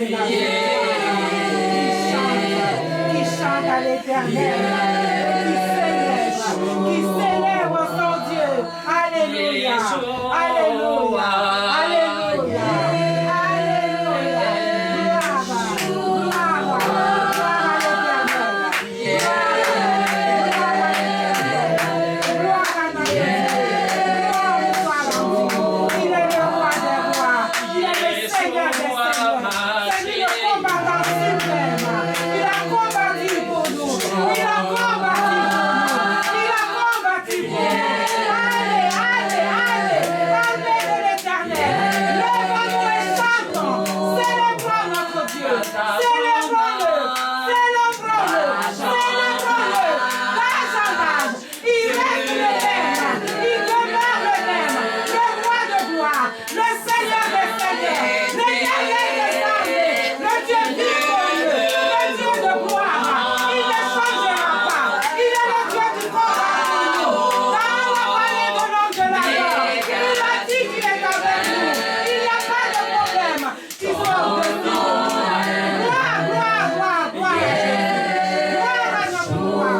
de la qui chante à l'Éternel, qui célèbre son Dieu. Alléluia, alléluia, alléluia, alléluia. Gloire, gloire à l'Éternel. Gloire à notre Dieu. Il est le roi des rois. Il est le Seigneur des seigneurs. C'est lui le combattant suprême. Il a combattu pour nous. Il a combattu pour nous. Il a combattu pour nous. Allez, allez, allez. Armée de l'Éternel. Lève-nous et chantons. Célébrons notre Dieu. Célébrons-le. Célébrons-le. Célébrons-le. D'âge en âge. Il reste le même. Il demeure le même. Le roi de gloire. Le Seigneur des seigneurs. L'Éternel des armées. Le Dieu victorieux. Le Dieu de gloire. Il ne changera pas. Il est le Dieu du combat pour nous. Dans la vallée de l'homme de la mort. Il a dit qu'il est avec nous. Il n'y a pas de problème qui soit au-dessus de nous. Gloire, gloire, gloire, gloire à Jésus. Gloire à notre gloire.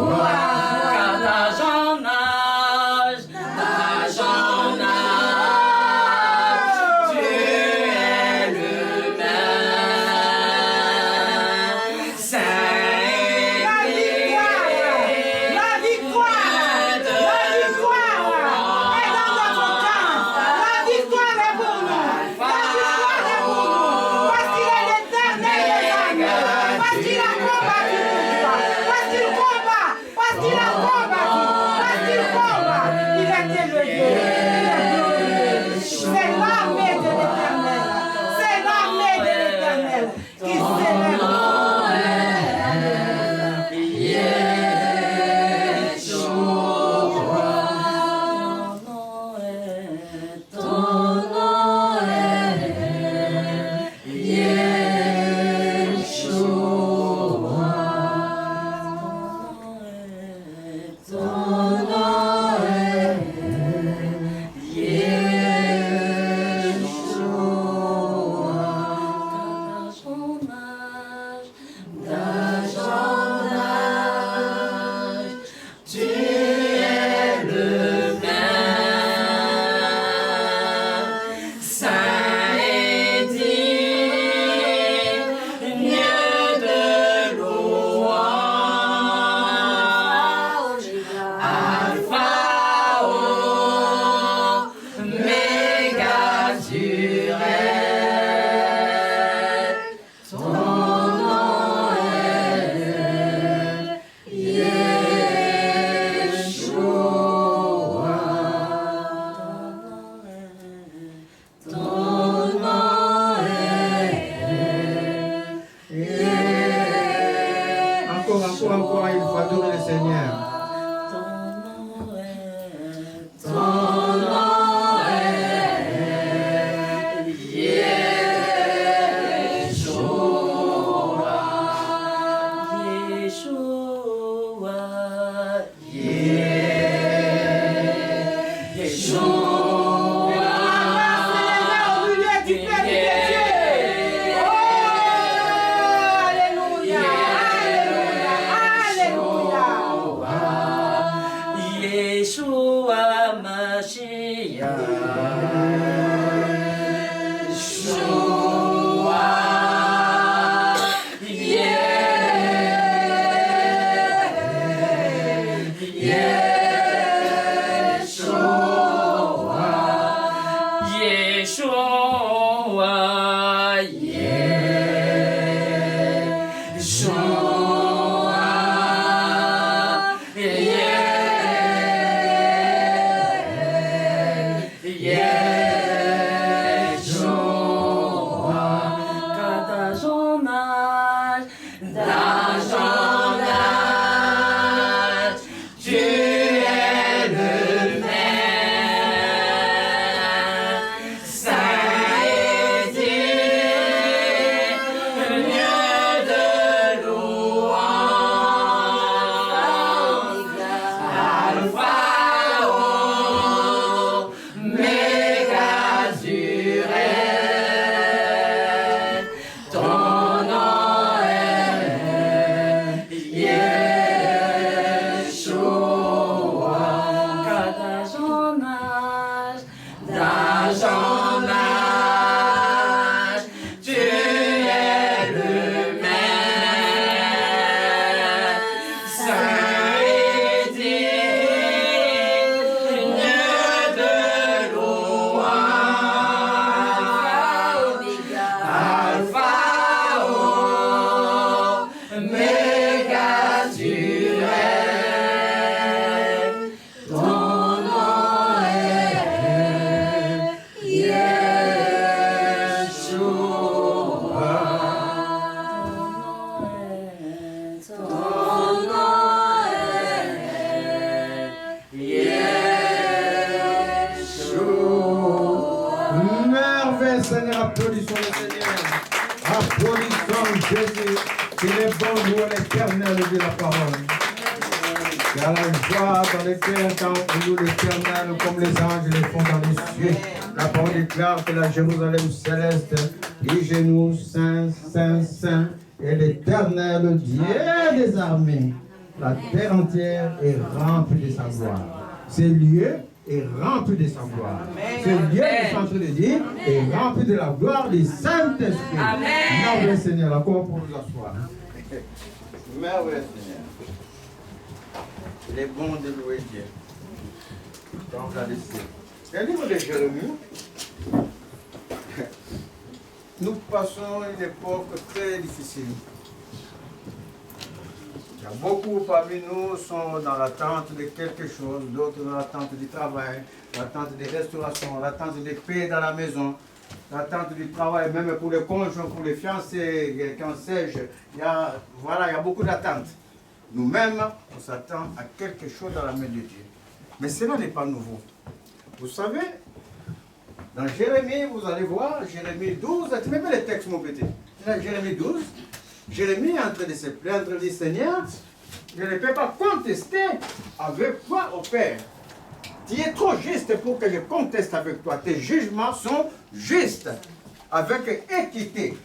Gloire, gloire. D'âge en âge, tu es le même. Saint La victoire est dans notre camp. La victoire est pour nous. La victoire est pour nous. Parce qu'il est l'Éternel des armées. Parce qu'il a combattu pour toi. Parce qu'il combat. Parce qu'il a combattu. Parce qu'il combat. Il était le Dieu. Il est glorieux. C'est l'armée de l'Éternel. C'est l'armée de l'Éternel qui célèbre. tu es le même. Saint et digne de louange. Alpha, Oméga, tu es. Ton nom est Yeshua. Ton nom est Encore, il faut adorer le Seigneur. Ton nom est Yeshua. Yeshua. Yeshua. Au milieu du peuple de Dieu. Oh, alléluia, alléluia, alléluia. Applaudissons Jésus, qu'il est bon, nous, l'Éternel, de la parole. Car la joie dans les cœurs quand on loue l'Éternel comme les anges les font dans les cieux. La parole déclare que la Jérusalem céleste, les genoux saint, saint, saint, et l'Éternel Dieu des armées. La terre entière est remplie de sa gloire. Ce lieu est rempli de sa gloire. Ce lieu, je suis en train de dire, est rempli de la gloire du Saint-Esprit. Merveilleux Seigneur, encore pour nous asseoir. Merveilleux Seigneur. Il est bon de louer Dieu. Donc, là, le livre de Jérémie, nous passons une époque très difficile. Il y a beaucoup parmi nous sont dans l'attente de quelque chose, d'autres dans l'attente du travail, l'attente des restaurations, l'attente de paix dans la maison, l'attente du travail, même pour les conjoints, pour les fiancés, qu'en sais-je. Il y a beaucoup d'attentes. Nous-mêmes, on s'attend à quelque chose dans la main de Dieu. Mais cela n'est pas nouveau. Vous savez, dans Jérémie, vous allez voir, Jérémie 12, tu mets les textes, mon petit. Dans Jérémie 12, Jérémie est en train de se plaindre, dit Seigneur, je ne peux pas contester avec toi, au Père. Tu es trop juste pour que je conteste avec toi. Tes jugements sont justes, avec équité.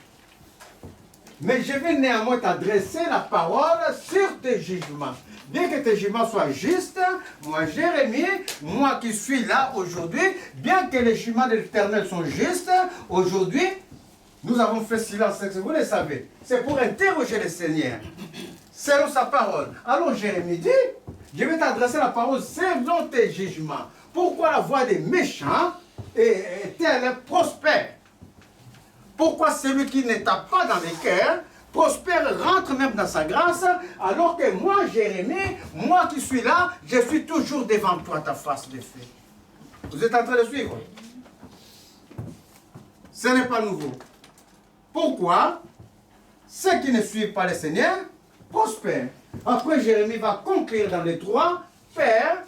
Mais je vais néanmoins t'adresser la parole sur tes jugements. Bien que tes jugements soient justes, moi Jérémie, moi qui suis là aujourd'hui, bien que les jugements de l'Éternel sont justes, aujourd'hui, nous avons fait silence, vous le savez. C'est pour interroger le Seigneur, selon sa parole. Alors Jérémie dit, je vais t'adresser la parole selon tes jugements. Pourquoi la voix des méchants est-elle prospère? Pourquoi celui qui ne tape pas dans les cœurs, prospère, rentre même dans sa grâce, alors que moi, Jérémie, moi qui suis là, je suis toujours devant toi, ta face de feu. Vous êtes en train de suivre? Ce n'est pas nouveau. Pourquoi ceux qui ne suivent pas le Seigneur prospèrent? Après, Jérémie va conclure dans les 3, Père,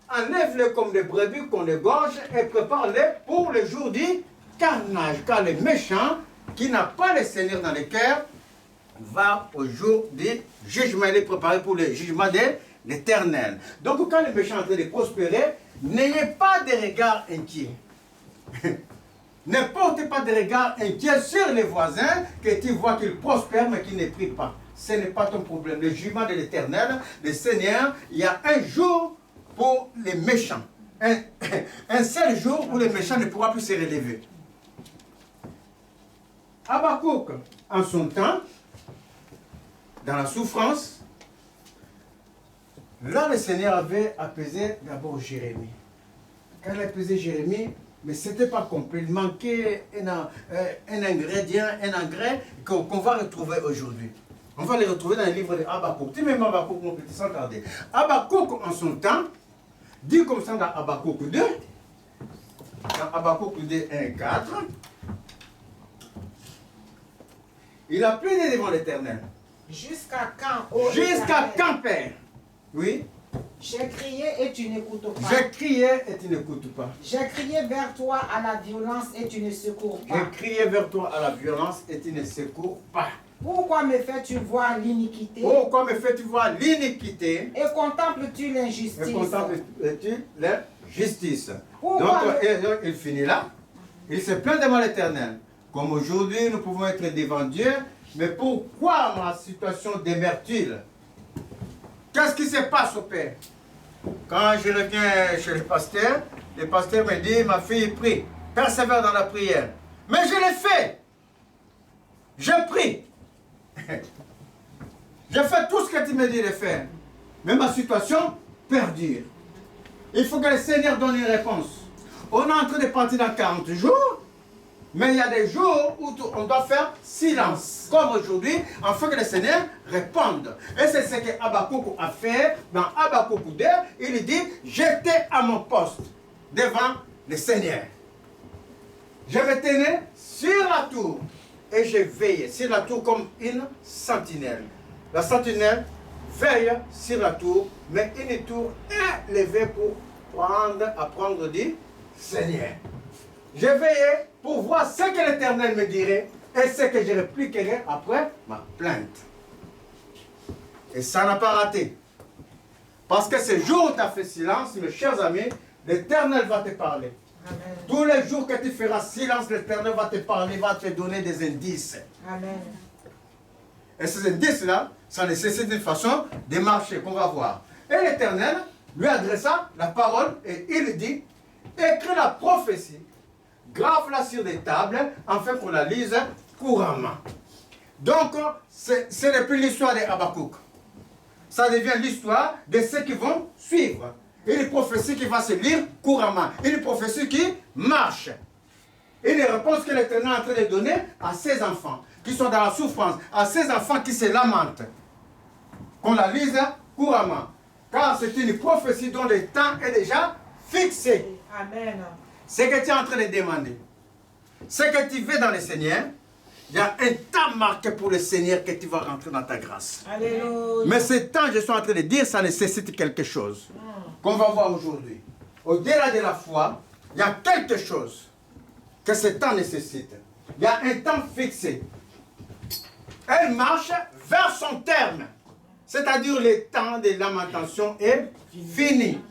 enlève-les comme des brebis qu'on égorge et prépare-les pour le jour du carnage, car le méchant qui n'a pas le Seigneur dans le cœur va au jour du jugement. Il est préparé pour le jugement de l'Éternel. Donc quand le méchant est en train de prospérer, n'ayez pas de regard inquiet. Ne portez pas de regard inquiet sur les voisins que tu vois qu'ils prospèrent mais qu'ils ne prient pas. Ce n'est pas ton problème. Le jugement de l'Éternel, le Seigneur, il y a un jour pour les méchants. Un seul jour où le méchant ne pourra plus se relever. Habakkuk, en son temps, dans la souffrance, là le Seigneur avait apaisé d'abord Jérémie. Quand il a apaisé Jérémie, mais ce n'était pas complet. Il manquait un ingrédient, un engrais qu'on va retrouver aujourd'hui. On va le retrouver dans le livre de Habakkuk. Tu mets Habakkuk, mon petit, sans tarder. Habakkuk, en son temps, dit comme ça dans Habakkuk 2, dans Habakkuk 2, 1, 4, il a plaidé devant l'Éternel. Jusqu'à quand, Jusqu'à quand, Père? Oui. J'ai crié et tu n'écoutes pas. J'ai crié et tu n'écoutes pas. J'ai crié vers toi à la violence et tu ne secours pas. J'ai crié vers toi à la violence et tu ne secours pas. Pourquoi me fais-tu voir l'iniquité? Pourquoi me fais-tu voir l'iniquité? Et contemples-tu l'injustice? Et contemples-tu l'injustice? Pourquoi Donc, il finit là. Il se plaint devant l'Éternel. Comme aujourd'hui, nous pouvons être devant Dieu. Mais pourquoi ma situation demeure-t-il? Qu'est-ce qui se passe au Père? Quand je reviens chez le pasteur me dit, ma fille prie, persévère dans la prière. Mais je l'ai fait. Je prie. Je fais tout ce que tu me dis de faire. Mais ma situation perdure. Il faut que le Seigneur donne une réponse. On est en train de partir dans 40 jours. Mais il y a des jours où on doit faire silence, comme aujourd'hui, afin que le Seigneur réponde. Et c'est ce que Habakkuk a fait dans Habakkuk 2. Il dit, j'étais à mon poste devant le Seigneur. Je me tenais sur la tour et je veillais sur la tour comme une sentinelle. La sentinelle veille sur la tour, mais une tour élevée pour apprendre du Seigneur. Je veillais pour voir ce que l'Éternel me dirait et ce que je répliquerai après ma plainte. Et ça n'a pas raté. Parce que ce jour où tu as fait silence, mes chers amis, l'Éternel va te parler. Amen. Tous les jours que tu feras silence, l'Éternel va te parler, va te donner des indices. Amen. Et ces indices-là, ça nécessite une façon de marcher qu'on va voir. Et l'Éternel lui adressa la parole et il dit, écris la prophétie, grave-la sur des tables, afin qu'on la lise couramment. Donc, ce n'est plus l'histoire de Habakkuk. Ça devient l'histoire de ceux qui vont suivre. Une prophétie qui va se lire couramment. Une prophétie qui marche. Une réponse que l'Éternel est en train de donner à ses enfants qui sont dans la souffrance, à ses enfants qui se lamentent. Qu'on la lise couramment. Car c'est une prophétie dont le temps est déjà fixé. Amen. Ce que tu es en train de demander, ce que tu veux dans le Seigneur, il y a un temps marqué pour le Seigneur que tu vas rentrer dans ta grâce. Alléluia. Mais ce temps, je suis en train de dire, ça nécessite quelque chose qu'on va voir aujourd'hui. Au-delà de la foi, il y a quelque chose que ce temps nécessite. Il y a un temps fixé. Elle marche vers son terme. C'est-à-dire le temps de lamentation est fini.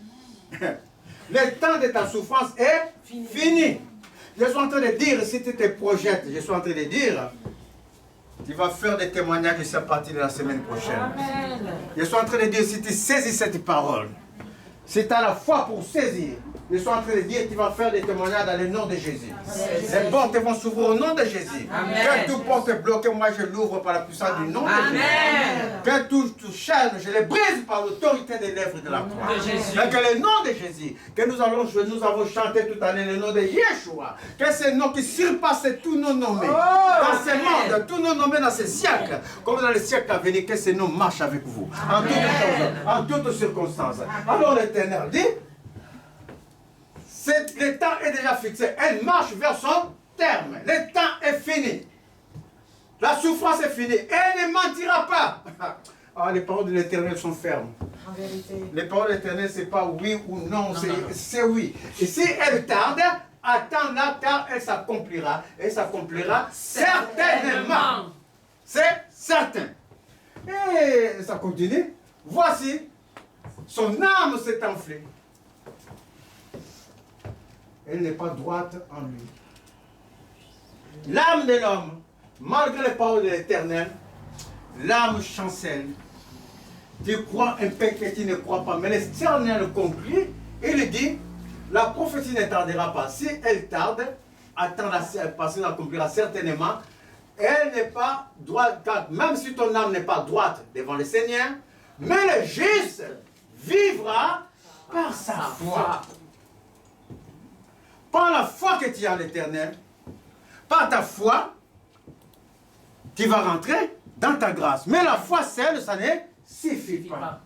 Le temps de ta souffrance est fini. Je suis en train de dire, si tu te projettes, je suis en train de dire, tu vas faire des témoignages à partir de la semaine prochaine. Amen. Je suis en train de dire, si tu saisis cette parole, si tu as la foi pour saisir, je suis en train de dire, tu vas faire des témoignages dans le nom de Jésus. Les portes vont s'ouvrir au nom de Jésus. Que toute porte est bloquée, moi je l'ouvre par la puissance du nom de Jésus. Que tout chaîne, je les brise par l'autorité des lèvres de la croix. Et que le nom de Jésus, que nous avons chanté tout à l'heure, le nom de Yeshua, que c'est le nom qui surpasse tous nos nommés dans ce monde, tous nos nommés dans ce siècle, comme dans les siècles à venir, que ce nom marche avec vous, en toutes choses, en toutes circonstances. Alors l'Éternel dit, le temps est déjà fixé, elle marche vers son terme, le temps est fini. La souffrance est finie, elle ne mentira pas. Ah, les paroles de l'Éternel sont fermes. En vérité. Les paroles de l'Éternel, ce n'est pas oui ou non, c'est oui. Et si elle tarde, attends-la car elle s'accomplira. Elle s'accomplira certainement. C'est certain. Et ça continue. Voici, son âme s'est enflée. Elle n'est pas droite en lui. L'âme de l'homme, malgré les paroles de l'Éternel, l'âme chancelle. Tu crois un peu que tu ne crois pas, mais l'Éternel conclut, il dit, la prophétie ne tardera pas. Si elle tarde, attends-la, parce qu'elle accomplira certainement. Elle n'est pas droite, car même si ton âme n'est pas droite devant le Seigneur, mais le juste vivra par sa foi. Par la foi que tu as en l'Éternel, par ta foi, tu vas rentrer dans ta grâce. Mais la foi seule, ça ne suffit pas.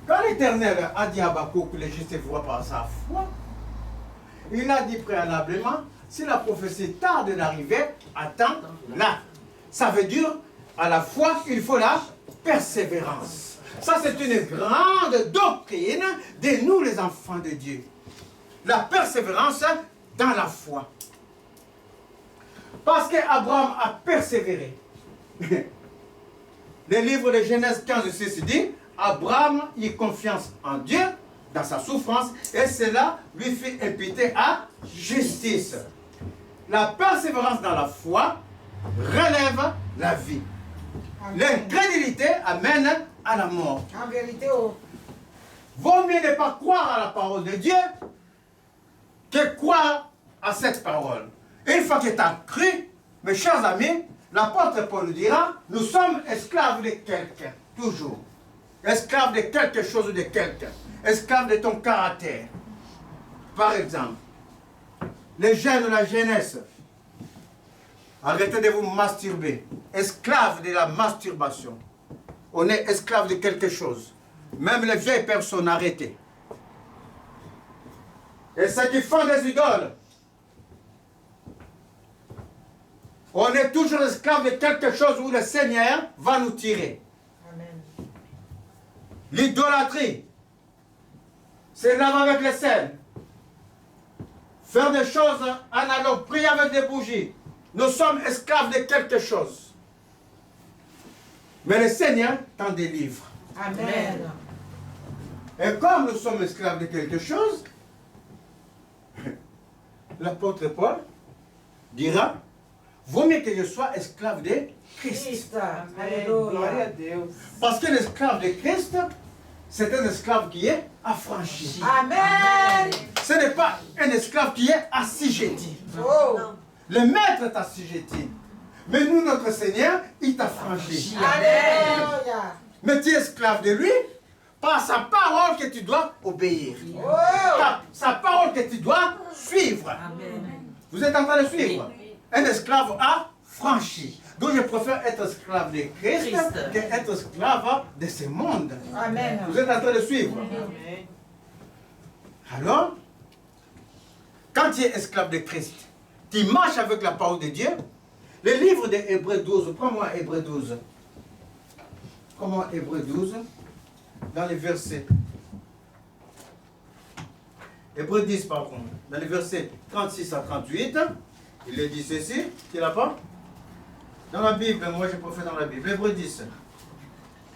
Quand l'Éternel a dit à Habakkuk que le juste vivra par sa foi, il a dit préalablement, si la prophétie tarde d'arriver, attends-la. Ça veut dire, à la foi, il faut la persévérance. Ça, c'est une grande doctrine de nous, les enfants de Dieu. La persévérance dans la foi. Parce qu'Abraham a persévéré. Le livre de Genèse 15:6 dit, Abraham eut confiance en Dieu dans sa souffrance et cela lui fit imputer à justice. La persévérance dans la foi relève la vie. L'incrédulité amène à la mort. En vérité, oh. Vaut mieux ne pas croire à la parole de Dieu que croire à cette parole. Une fois que tu as cru, mes chers amis, l'apôtre Paul dira, nous sommes esclaves de quelqu'un, toujours. Esclaves de quelque chose ou de quelqu'un. Esclaves de ton caractère. Par exemple, les jeunes de la jeunesse, arrêtez de vous masturber. Esclaves de la masturbation. On est esclaves de quelque chose. Même les vieilles personnes, arrêtez. Et ceux qui font des idoles, on est toujours esclaves de quelque chose où le Seigneur va nous tirer. Amen. L'idolâtrie, c'est l'âme avec les scènes. faire des choses analogues, prier avec des bougies. Nous sommes esclaves de quelque chose. Mais le Seigneur t'en délivre. Amen. Et comme nous sommes esclaves de quelque chose, l'apôtre Paul dira, vaut mieux que je sois esclave de Christ. Christ. Alléluia. Parce que l'esclave de Christ, c'est un esclave qui est affranchi. Amen. Ce n'est pas un esclave qui est assujetti. Oh. Le maître est assujetti. Mais nous, notre Seigneur, il t'a franchi. Alléluia. Mais tu es esclave de lui par sa parole que tu dois obéir. Oh. Sa parole que tu dois suivre. Vous êtes en train de suivre? Un esclave affranchi. Donc je préfère être esclave de Christ qu'être esclave de ce monde. Amen. Vous êtes en train de suivre? Alors, quand tu es esclave de Christ, tu marches avec la parole de Dieu. Le livre de Hébreux 12, prends-moi Hébreux 12. Prends-moi Hébreux 12, dans les versets. Hébreux 10, par contre, dans les versets 36 à 38, il est dit ceci, tu l'as pas? Dans la Bible, moi je préfère dans la Bible. Hébreux 10.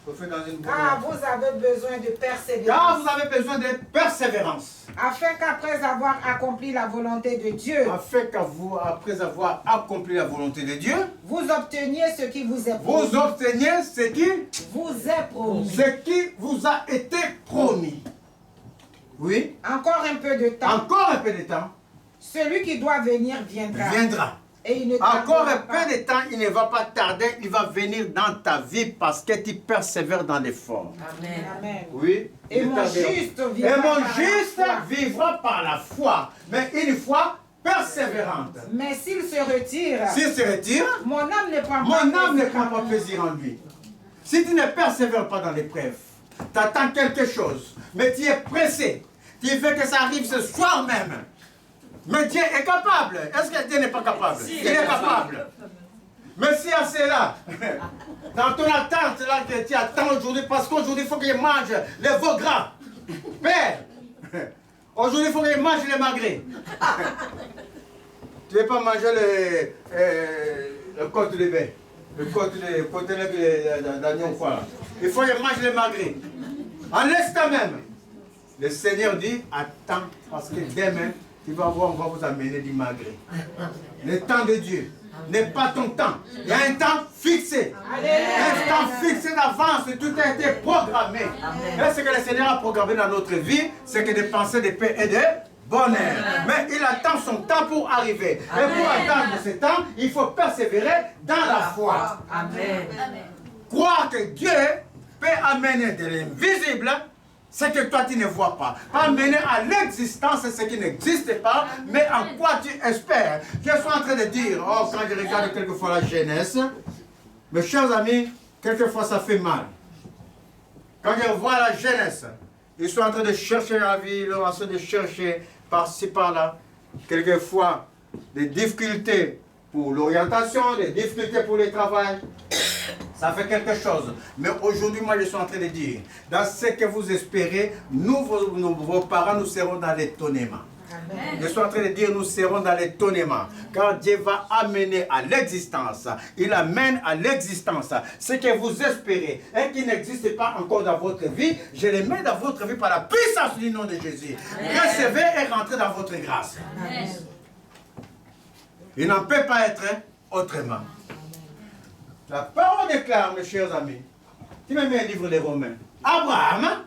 Je préfère dans une Car vous avez besoin de Car persévérance. vous avez besoin de persévérance. Afin qu'après avoir accompli la volonté de Dieu, Afin qu'après avoir accompli la volonté de Dieu, vous obteniez ce qui vous est promis. vous obteniez ce Vous est promis. qui vous a été promis. Oui. Encore un peu de temps. Encore un peu de temps Celui qui doit venir viendra. viendra. Et il ne Encore tardera un pas. peu de temps, il ne va pas tarder, il va venir dans ta vie parce que tu persévères dans l'effort. Amen. Oui. Et il mon tardera. juste Et vivra mon par la juste foi. vivra par la foi, mais une foi persévérante. Mais s'il se retire, S'il se retire, mon âme ne prend mon pas âme ne plaisir prend en pas lui. plaisir en lui. Si tu ne persévères pas dans l'épreuve, tu attends quelque chose, mais tu es pressé. Tu veux que ça arrive ce soir même. Mais Dieu est capable. Est-ce que Dieu n'est pas capable? Il est capable. Mais si c'est là, dans ton attente, là, que tu attends aujourd'hui, parce qu'aujourd'hui, il faut qu'il mange les veaux gras. Père, aujourd'hui, il faut qu'il mange les magrets. Tu ne veux pas manger le côte de bœuf, le côte d'agneau, quoi. Il faut qu'il mange les magrets. En l'instant même, le Seigneur dit, attends, parce que demain, tu vas voir, on va vous amener du magret. Le temps de Dieu n'est pas ton temps. Il y a un temps fixé. Un temps fixé d'avance, tout a été programmé. Et ce que le Seigneur a programmé dans notre vie, c'est que des pensées de paix et de bonheur. Mais il attend son temps pour arriver. Et pour attendre ce temps, il faut persévérer dans la foi. Amen. Croire que Dieu peut amener de l'invisible ce que toi tu ne vois pas. Amener à l'existence ce qui n'existe pas, mais en quoi tu espères. Je suis en train de dire, oh, quand je regarde quelquefois la jeunesse, mes chers amis, quelquefois ça fait mal. Quand je vois la jeunesse, ils sont en train de chercher la vie, ils sont en train de chercher par-ci par-là, quelquefois des difficultés pour l'orientation, des difficultés pour le travail. Ça fait quelque chose. Mais aujourd'hui, moi, je suis en train de dire, dans ce que vous espérez, nous, vos parents, nous serons dans l'étonnement. Je suis en train de dire, nous serons dans l'étonnement. Car Dieu va amener à l'existence. Il amène à l'existence ce que vous espérez et qui n'existe pas encore dans votre vie. Je le mets dans votre vie par la puissance du nom de Jésus. Recevez et rentrez dans votre grâce. Amen. Il n'en peut pas être autrement. La parole déclare, mes chers amis, tu me mets un livre des Romains. Abraham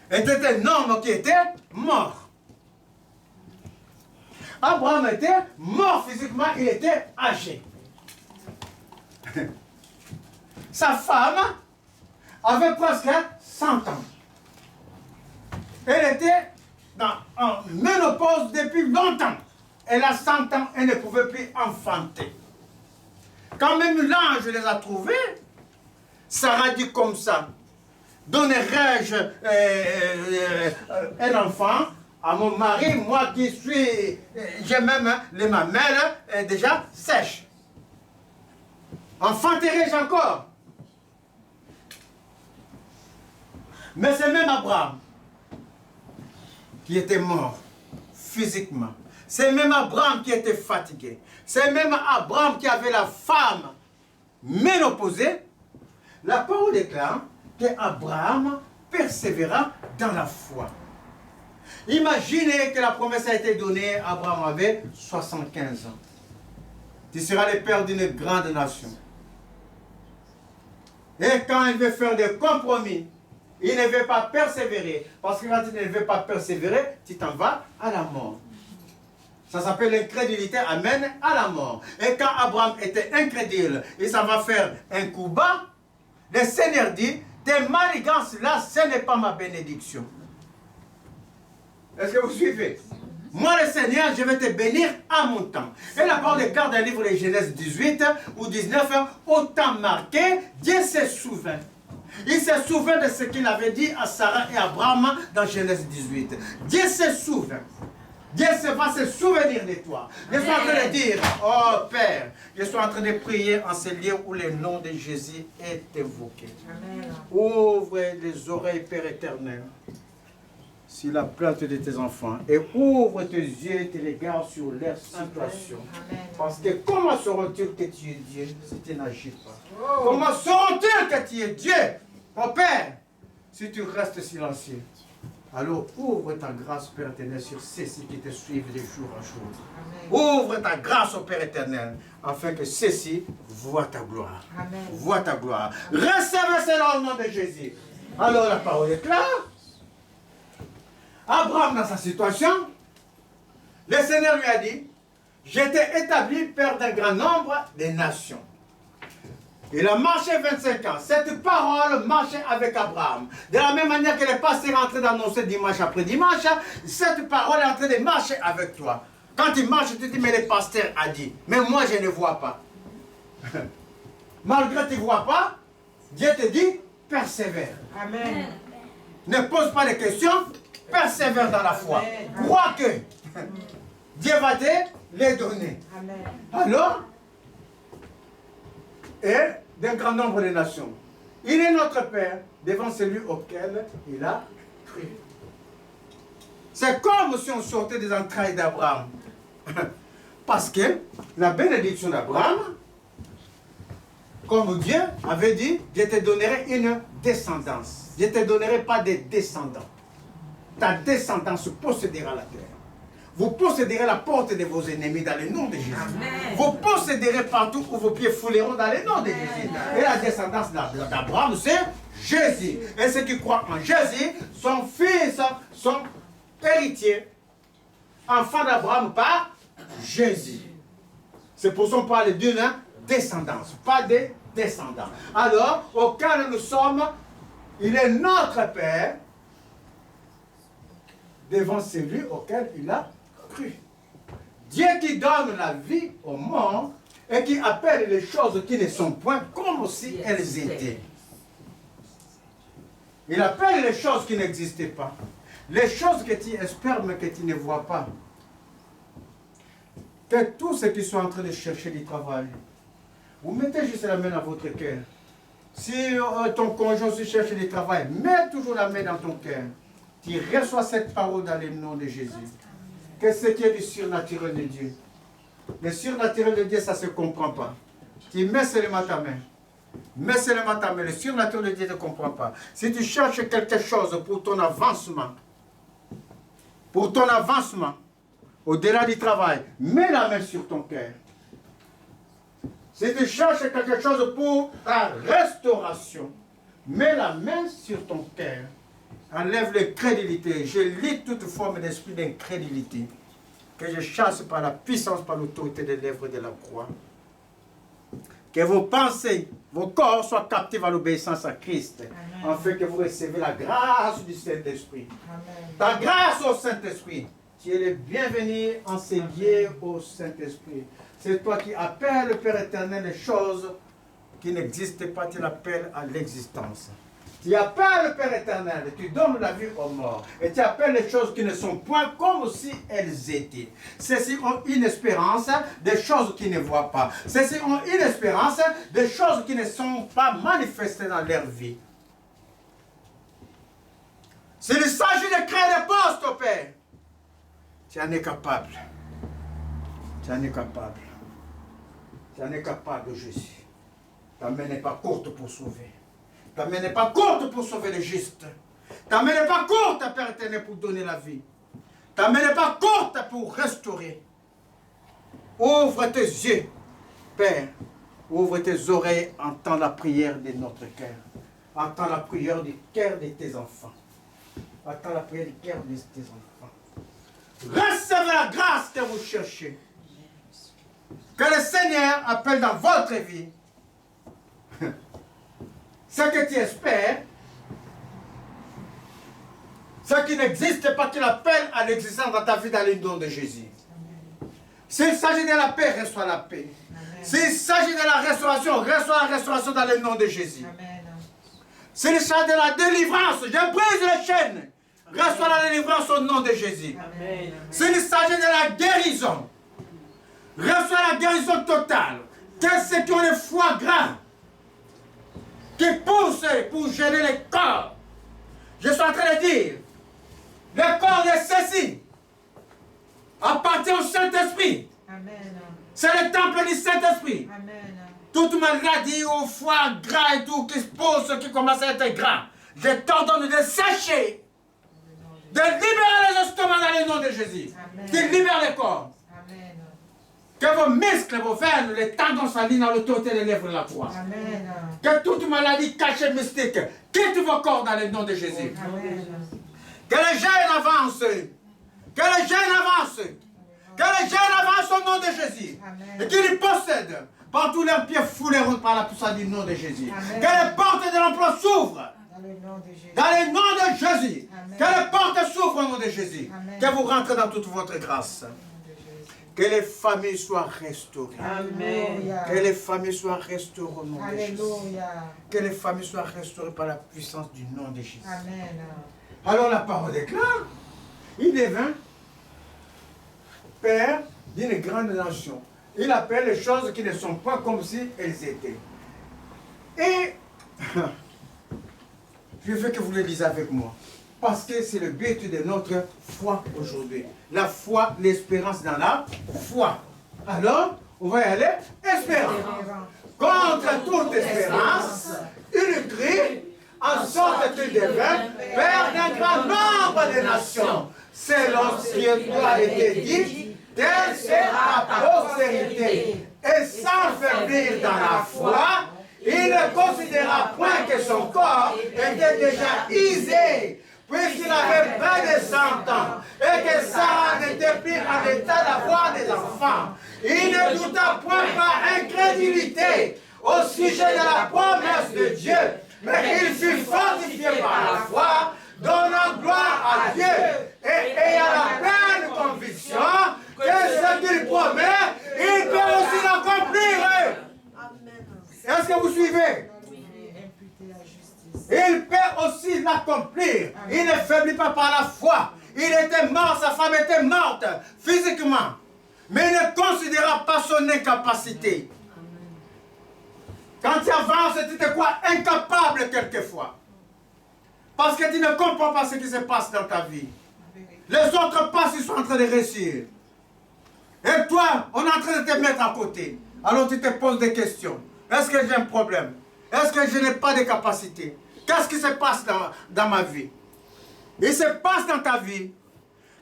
était un homme qui était mort. Abraham était mort physiquement, il était âgé. Sa femme avait presque 100 ans. Elle était en ménopause depuis longtemps. Elle a 100 ans, elle ne pouvait plus enfanter. Quand même l'ange les a trouvés, Sarah dit comme ça, donnerai-je un enfant à mon mari, moi qui suis, j'ai même les mamelles déjà sèches. Enfanterai-je encore? Mais c'est même Abraham qui était mort physiquement. C'est même Abraham qui était fatigué. C'est même Abraham qui avait la femme ménopausée. La parole déclare qu'Abraham persévéra dans la foi. Imaginez que la promesse a été donnée, Abraham avait 75 ans. Tu seras le père d'une grande nation. Et quand il veut faire des compromis, il ne veut pas persévérer. Parce que quand tu ne veux pas persévérer, tu t'en vas à la mort. Ça s'appelle l'incrédulité, amène à la mort. Et quand Abraham était incrédule, et ça va faire un coup bas, le Seigneur dit, tes manigances là, ce n'est pas ma bénédiction. Est-ce que vous suivez? Moi, le Seigneur, je vais te bénir à mon temps. Et la parole déclare dans le livre de Genèse 18 ou 19, au temps marqué, Dieu se souvint. Il se souvint de ce qu'il avait dit à Sarah et Abraham dans Genèse 18. Dieu se souvint. Dieu va se souvenir de toi. Je suis en train de dire, oh Père, je suis en train de prier en ce lieu où le nom de Jésus est évoqué. Amen. Ouvre les oreilles, Père éternel, sur la plainte de tes enfants et ouvre tes yeux et tes regards sur leur situation. Amen. Parce que comment sauront-ils que tu es Dieu si tu n'agis pas? Comment sauront-ils que tu es Dieu, mon Père, si tu restes silencieux? Alors ouvre ta grâce, Père éternel, sur ceux-ci qui te suivent de jour en jour. Amen. Ouvre ta grâce au Père éternel, afin que ceux-ci voient ta gloire. Amen. Voient ta gloire. Recevez cela au nom de Jésus. Alors la parole est claire. Abraham, dans sa situation, le Seigneur lui a dit, je t'ai établi père d'un grand nombre de nations. Il a marché 25 ans. Cette parole marchait avec Abraham. De la même manière que le pasteur est en train d'annoncer dimanche après dimanche, cette parole est en train de marcher avec toi. Quand tu marches, tu te dis, mais le pasteur a dit. Mais moi, je ne vois pas. Malgré que tu ne vois pas, Dieu te dit, persévère. Amen. Ne pose pas de questions, persévère dans la foi. Crois que Dieu va te les donner. Amen. Alors, et d'un grand nombre de nations. Il est notre Père devant celui auquel il a cru. C'est comme si on sortait des entrailles d'Abraham. Parce que la bénédiction d'Abraham, comme Dieu avait dit, je te donnerai une descendance. Je ne te donnerai pas des descendants. Ta descendance possédera la terre. Vous posséderez la porte de vos ennemis dans le nom de Jésus. Amen. Vous posséderez partout où vos pieds fouleront dans le nom de Jésus. Et la descendance d'Abraham, c'est Jésus. Et ceux qui croient en Jésus, son fils, son héritier, enfant d'Abraham par Jésus. C'est pour ça qu'on parle d'une descendance, pas des descendants. Alors, auquel nous sommes, il est notre Père devant celui auquel il a cru. Dieu qui donne la vie au monde et qui appelle les choses qui ne sont point comme si elles étaient. Il appelle les choses qui n'existaient pas. Les choses que tu espères mais que tu ne vois pas. Que tous ceux qui sont en train de chercher du travail, vous mettez juste la main à votre cœur. Si ton conjoint se cherche du travail, mets toujours la main dans ton cœur. Tu reçois cette parole dans le nom de Jésus. Que ce qui est du surnaturel de Dieu. Le surnaturel de Dieu, ça ne se comprend pas. Tu mets seulement ta main. Mets seulement ta main. Le surnaturel de Dieu ne comprend pas. Si tu cherches quelque chose pour ton avancement, au-delà du travail, mets la main sur ton cœur. Si tu cherches quelque chose pour ta restauration, mets la main sur ton cœur. Enlève l'incrédulité. Je lis toute forme d'esprit d'incrédulité que je chasse par la puissance, par l'autorité des lèvres de la croix. Que vos pensées, vos corps soient captifs à l'obéissance à Christ. Amen. Afin que vous recevez la grâce du Saint-Esprit. Ta grâce au Saint-Esprit. Tu es le bienvenu en ces lieux au Saint-Esprit. C'est toi qui appelles, Père éternel, les choses qui n'existent pas, tu l'appelles à l'existence. Tu appelles, Père éternel, tu donnes la vie aux morts. Et tu appelles les choses qui ne sont point comme si elles étaient. Ceux-ci ont une espérance des choses qui ne voient pas. Ceux-ci ont une espérance des choses qui ne sont pas manifestées dans leur vie. S'il s'agit de créer des postes, Père, Tu en es capable. Tu en es capable. Tu en es capable, Jésus. Ta main n'est pas courte pour sauver. Ta main n'est pas courte pour sauver les justes. Ta main n'est pas courte, Père éternel, pour donner la vie. Ta main n'est pas courte pour restaurer. Ouvre tes yeux, Père. Ouvre tes oreilles, entends la prière de notre cœur. Entends la prière du cœur de tes enfants. Entends la prière du cœur de tes enfants. Recevez la grâce que vous cherchez. Que le Seigneur appelle dans votre vie ce que tu espères, ce qui n'existe pas, qu'il appelle à l'existence dans ta vie dans le nom de Jésus. S'il s'agit de la paix, reçois la paix. S'il s'agit de la restauration, reçois la restauration dans le nom de Jésus. S'il s'agit de la délivrance, je brise les chaînes. Reçois la délivrance au nom de Jésus. S'il s'agit de la guérison, reçois la guérison totale. Quels ceux qui ont le foie gras, qui poussent pour gêner les corps. Je suis en train de dire, le corps de ceci appartient au Saint-Esprit. C'est le temple du Saint-Esprit. Toute maladie au foie gras et tout qui se pose, qui commence à être gras, je t'ordonne de sécher, de libérer les estomacs dans le nom de Jésus, qui libère le corps. Que vos muscles, vos veines, les tendons s'alignent dans l'autorité des lèvres de la croix. Que toute maladie cachée mystique quitte vos corps dans le nom de Jésus. Que les jeunes avancent. Que les jeunes avancent. Que les jeunes avancent au nom de Jésus. Et qu'ils possèdent partout leurs pieds foulés par la puissance du nom de Jésus. Que les portes de l'emploi s'ouvrent. Dans le nom de Jésus. Que les portes s'ouvrent au nom de Jésus. Que vous rentrez dans toute votre grâce. Que les familles soient restaurées. Amen. Que les familles soient restaurées au nom de Jésus. Que les familles soient restaurées par la puissance du nom de Jésus. Amen. Alors la parole est claire. Il devint père d'une grande nation. Il appelle les choses qui ne sont pas comme si elles étaient. Et je veux que vous le lisez avec moi. Parce que c'est le but de notre foi aujourd'hui. La foi, l'espérance dans la foi. Alors, on va y aller. Espérance. Contre toute espérance, il crie, en sorte qu'il devint père d'un grand nombre de nations. Selon ce qui a été dit, telle sera ta postérité. Et sans faiblir dans la foi, il ne considéra point que son corps était déjà usé, puisqu'il avait près de 100 ans, et que Sarah n'était plus en état d'avoir des enfants. Il ne douta point par incrédulité au sujet de la promesse de Dieu, mais il fut fortifié par la foi, donnant gloire à Dieu, et ayant la pleine conviction que ce qu'il promet, il peut aussi l'accomplir. Est-ce que vous suivez? Il peut aussi l'accomplir. Il ne faiblit pas par la foi. Il était mort, sa femme était morte physiquement. Mais il ne considéra pas son incapacité. Quand tu avances, tu te crois incapable quelquefois. Parce que tu ne comprends pas ce qui se passe dans ta vie. Les autres passent, ils sont en train de réussir. Et toi, on est en train de te mettre à côté. Alors tu te poses des questions. Est-ce que j'ai un problème? Est-ce que je n'ai pas de capacité? Qu'est-ce qui se passe dans ma vie? Il se passe dans ta vie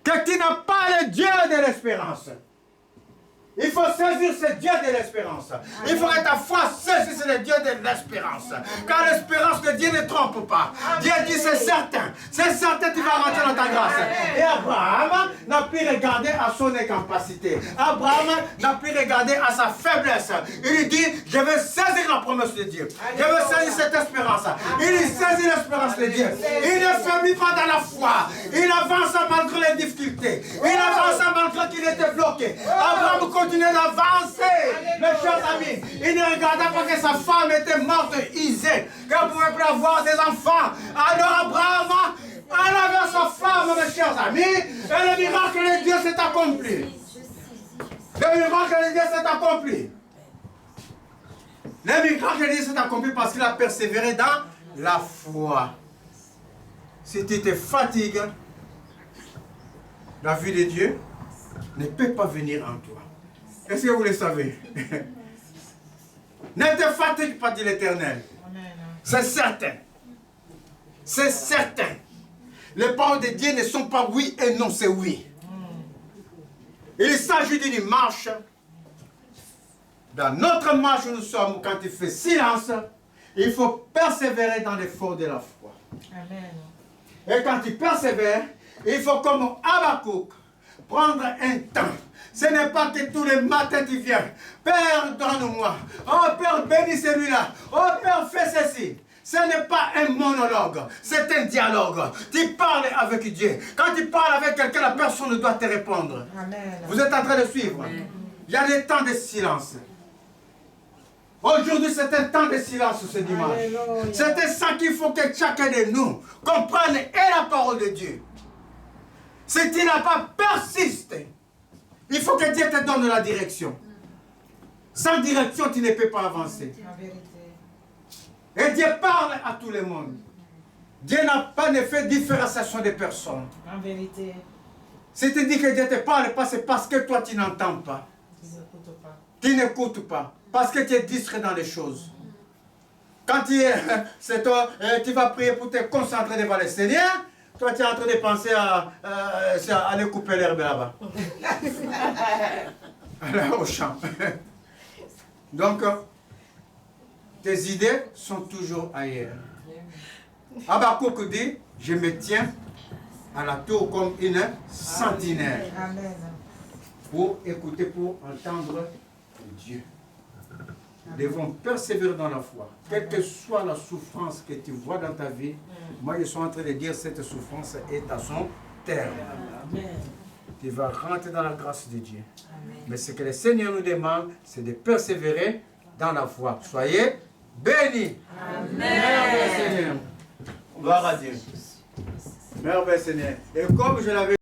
que tu n'as pas le Dieu de l'espérance. Il faut saisir ce Dieu de l'espérance. Il faut que ta foi saisisse le Dieu de l'espérance. Car l'espérance de Dieu ne trompe pas. Dieu dit c'est certain. C'est certain que tu vas rentrer dans ta grâce. Et Abraham n'a pu regarder à son incapacité. Abraham n'a pu regarder à sa faiblesse. Il dit, je vais saisir la promesse de Dieu. Je vais saisir cette espérance. Il saisit l'espérance de Dieu. Il ne faiblit pas dans la foi. Il avance malgré les difficultés. Il avance malgré qu'il était bloqué. Abraham continuait d'avancer, mes chers amis. Il ne regardait pas que sa femme était morte, usée, qu'elle ne pouvait plus avoir des enfants. Alors Abraham, alla vers sa femme, mes chers amis, et le miracle de Dieu s'est accompli. Le miracle de Dieu s'est accompli. Le miracle de Dieu s'est accompli parce qu'il a persévéré dans la foi. Si tu te fatigues, la vie de Dieu, ne peut pas venir en toi. Est-ce que vous le savez? Ne te fatigue pas, dit l'Éternel. C'est certain. C'est certain. Les paroles de Dieu ne sont pas oui et non, c'est oui. Il s'agit d'une marche. Dans notre marche où nous sommes, quand il fait silence, il faut persévérer dans l'effort de la foi. Amen. Et quand il persévère, il faut comme Habakkuk prendre un temps. Ce n'est pas que tous les matins tu viens. Père, donne-moi. Oh Père, bénis celui-là. Oh Père, fais ceci. Ce n'est pas un monologue, c'est un dialogue. Tu parles avec Dieu. Quand tu parles avec quelqu'un, la personne ne doit te répondre. Amen. Vous êtes en train de suivre. Il y a des temps de silence. Aujourd'hui, c'est un temps de silence ce dimanche. C'est ça qu'il faut que chacun de nous comprenne et la parole de Dieu. Si tu n'as pas persisté, il faut que Dieu te donne la direction. Sans direction, tu ne peux pas avancer. La vérité. Et Dieu parle à tout le monde. Dieu n'a pas fait différenciation des personnes. En vérité. Si tu dis que Dieu ne te parle pas, c'est parce que toi tu n'entends pas. Tu n'écoutes pas. Tu n'écoutes pas. Parce que tu es distrait dans les choses. Quand c'est toi, tu vas prier pour te concentrer devant le Seigneur, toi tu es en train de penser à aller couper l'herbe là-bas. Là au champ. Donc, tes idées sont toujours ailleurs. Habakkuk dit, je me tiens à la tour comme une sentinelle. Amen. Pour écouter, pour entendre Dieu. Nous devons persévérer dans la foi. Quelle que soit la souffrance que tu vois dans ta vie, moi je suis en train de dire cette souffrance est à son terme. Amen. Tu vas rentrer dans la grâce de Dieu. Mais ce que le Seigneur nous demande, c'est de persévérer dans la foi. Soyez bénis. Amen. Merveilleux Seigneur. Gloire à Dieu. Merveilleux Seigneur. Et comme je l'avais